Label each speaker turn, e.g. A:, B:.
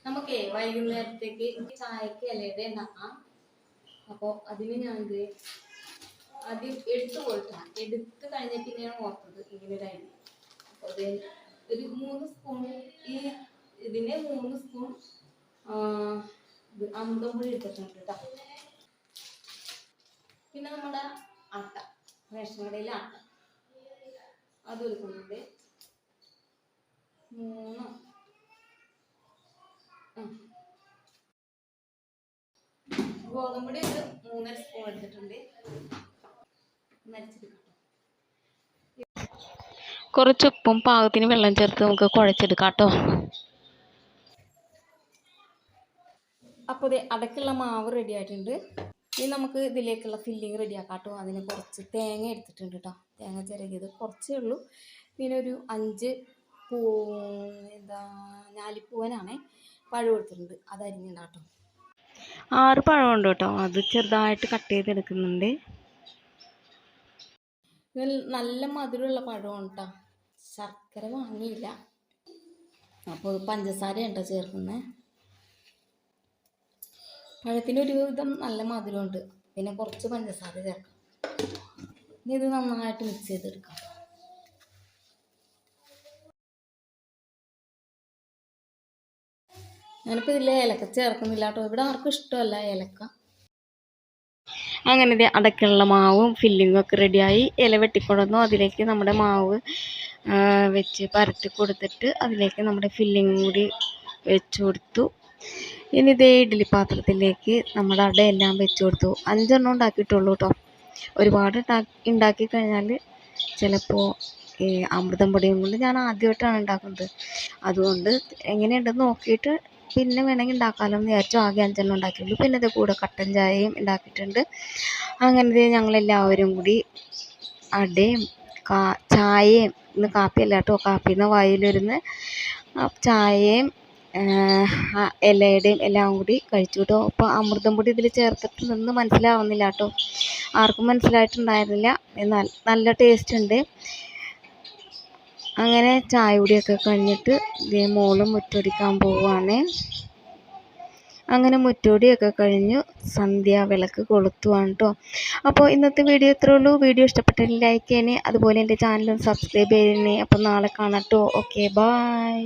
A: നമുക്കേ വൈകുന്നേരത്തേക്ക് ചായക്ക് ഇലയുടെ ഉണ്ടാക്കാം. അപ്പോൾ അതിന് ഞാനിത് ആദ്യം എടുത്ത് പോയിട്ടാണ്. എടുത്ത് കഴിഞ്ഞിട്ട് ഇങ്ങനെയാണ് ഓർത്തത് ഇങ്ങനെ ഒരു ഐഡിയ. അപ്പോൾ അത് ഒരു 3 സ്പൂൺ ഇതിന് 3 സ്പൂൺ അമൃതം പൊടി എടുത്തിട്ടുണ്ട് കേട്ടോ. പിന്നെ നമ്മുടെ ആട്ട, റേഷൻ കടയിലെ ആട്ട അത് എടുക്കുന്നുണ്ട്. 3 ഗോതമ്പൊടി ഒരു 3.5 സ്പൂൺ എടുത്തിട്ടുണ്ട്. കുറച്ച് ഉപ്പും പാകത്തിന് വെള്ളം ചേർത്ത് നമുക്ക് കുഴച്ചെടുക്കാം കേട്ടോ. അപ്പോൾ ഇത് അടക്കുള്ള മാവ് റെഡി ആയിട്ടുണ്ട്. ഇനി നമുക്ക് ഇതിലേക്കുള്ള ഫില്ലിങ് റെഡിയാക്കാം കേട്ടോ. അതിന് കുറച്ച് തേങ്ങ എടുത്തിട്ടുണ്ട് കേട്ടോ. തേങ്ങ ചിരകിയത് കുറച്ചേ ഉള്ളൂ. പിന്നെ ഒരു 5 ഞാലിപ്പൂവനാണേ പഴം എടുത്തിട്ടുണ്ട്, അത് അരിഞ്ഞിടാം കേട്ടോ. 6 പഴമുണ്ട് കേട്ടോ, അത് ചെറുതായിട്ട് കട്ട് ചെയ്തെടുക്കുന്നുണ്ട്. ഇതിൽ നല്ല മധുരമുള്ള പഴമാണ് കേട്ടോ. ശർക്കര വാങ്ങിയില്ല, അപ്പോൾ പഞ്ചസാര ഉണ്ടോ ചേർക്കുന്നത്. പഴത്തിന് ഒരുവിധം നല്ല മധുരമുണ്ട്, പിന്നെ കുറച്ച് പഞ്ചസാര ചേർക്കാം. ഇനി ഇത് നന്നായിട്ട് മിക്സ് ചെയ്തെടുക്കാം. ഞാനിപ്പോൾ ഇതിൽ ഏലക്ക ചേർക്കുന്നില്ല കേട്ടോ, ഇവിടെ ആർക്കും ഇഷ്ടമല്ല ഏലക്ക. അങ്ങനെ ഇത് അടയ്ക്കുള്ള മാവും ഫില്ലിങ്ങും ഒക്കെ റെഡിയായി. ഇല വെട്ടിക്കൊടുന്നു, അതിലേക്ക് നമ്മുടെ മാവ് വെച്ച് പരത്തി കൊടുത്തിട്ട് അതിലേക്ക് നമ്മുടെ ഫില്ലിങ് കൂടി വെച്ച് കൊടുത്തു. ഇനി ഇതേ ഇഡ്ഡലി പാത്രത്തിലേക്ക് നമ്മുടെ അടയെല്ലാം വെച്ച് കൊടുത്തു. 5 എണ്ണം ഉണ്ടാക്കിയിട്ടുള്ളൂ കേട്ടോ. ഒരുപാട് ഉണ്ടാക്കി കഴിഞ്ഞാൽ ചിലപ്പോൾ ഈ അമൃതം പൊടിയും കൊണ്ട് ഞാൻ ആദ്യമായിട്ടാണ് ഉണ്ടാക്കുന്നത്. അതുകൊണ്ട് എങ്ങനെയുണ്ടെന്ന് നോക്കിയിട്ട് പിന്നെ വേണമെങ്കിൽ ഉണ്ടാക്കാമല്ലോ എന്ന് വിചാരിച്ചു. ആകെ 5 എണ്ണം ഉണ്ടാക്കിയുള്ളൂ. പിന്നെ ഇത് കൂടെ കട്ടൻ ചായയും ഉണ്ടാക്കിയിട്ടുണ്ട്. അങ്ങനെ ഞങ്ങളെല്ലാവരും കൂടി അടയും ചായയും, ഇന്ന് കാപ്പിയല്ല കേട്ടോ, കാപ്പിന്ന് വായിലിരുന്ന് ചായയും ഇലയുടെയും എല്ലാം കൂടി കഴിച്ചു കേട്ടോ. അപ്പോൾ അമൃതം പൊടി ഇതിൽ ചേർത്തിട്ട് നിന്ന് മനസ്സിലാവുന്നില്ല കേട്ടോ, ആർക്കും മനസ്സിലായിട്ടുണ്ടായിരുന്നില്ല. എന്നാൽ നല്ല ടേസ്റ്റ് ഉണ്ട്. അങ്ങനെ ചായ കുടിയൊക്കെ കഴിഞ്ഞിട്ട് ഇതേ മോളും മുറ്റൊടിക്കാൻ പോവുകയാണ്. അങ്ങനെ മുറ്റോടിയൊക്കെ കഴിഞ്ഞു സന്ധ്യാവിളക്ക് കൊളുത്തുവാണ് കേട്ടോ. അപ്പോൾ ഇന്നത്തെ വീഡിയോ ഇത്രയേ ഉള്ളൂ. വീഡിയോ ഇഷ്ടപ്പെട്ടെങ്കിൽ ലൈക്ക് ചെയ്യണേ, അതുപോലെ എൻ്റെ ചാനൽ സബ്സ്ക്രൈബ് ചെയ്യണേ. അപ്പോൾ നാളെ കാണാം കേട്ടോ. Okay, by.